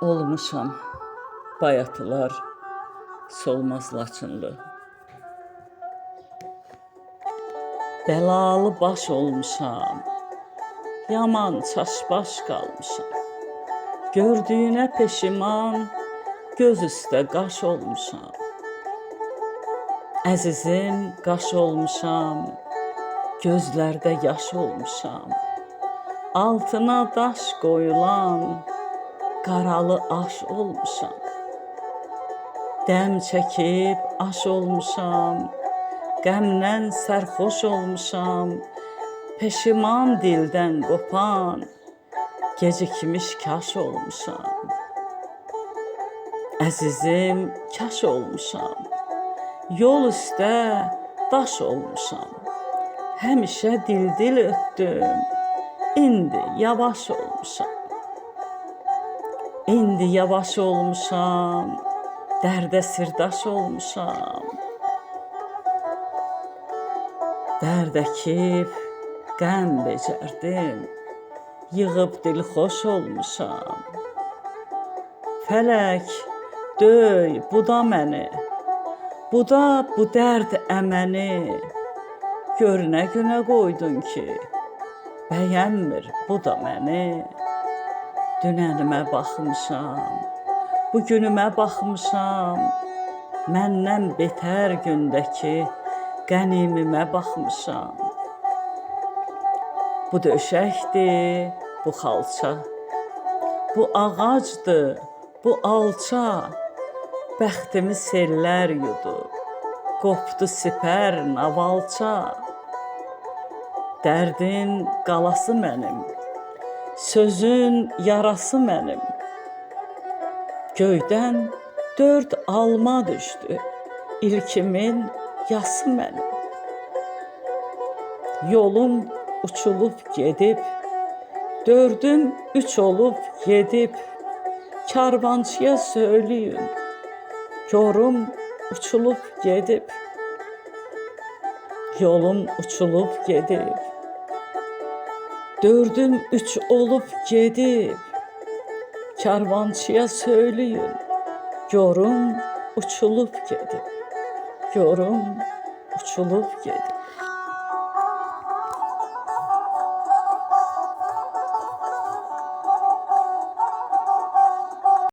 Olmuşam bayatılar solmaz Laçınlı. Bəlalı baş olmuşam, yaman çaşbaş qalmışam. Gördüyünə peşiman, göz üstə qaş olmuşam. Əzizim qaş olmuşam, gözlərdə yaş olmuşam. Altına daş qoyulan qaralı aş olmuşam. Dəm çəkib aş olmuşam, qəmdən sərxoş olmuşam. Peşiman dildən qopan, gecikmiş kaş olmuşam. Əzizim kaş olmuşam, yol üstə daş olmuşam. Həmişə dil ötdüm, indi yavaş olmuşam. İndi yavaş olmuşam, dərdə sirdaş olmuşam. Dərd əkib qəm becərdim, yığıb dilxoş olmuşam. Fələk döy buda məni, buda bu dərd əməni. Gör nə günə qoydun ki, bəyənmir bu da məni. Dünənimə baxmışam, bugünümə baxmışam. Məndən betər gündəki qənimimə baxmışam. Bu döşəkdir, bu xalça, bu ağacdır, bu alça. Bəxtimi sellər yudu, qopdu sipər navalça. Dərdin qalası mənim, sözün yarası mənim. Göydən 4 alma düşdü, ilkimin yası mənim. Yolum uçulub gedib, 4'üm 3 olub gedib. Karvançıya söyləyin, yorum uçulub gedib. Yolum uçulub gedib, 4'üm 3 olub gedib. Karvançıya söyləyin, yorum uçulub gedib. Yorum uçulub gedib.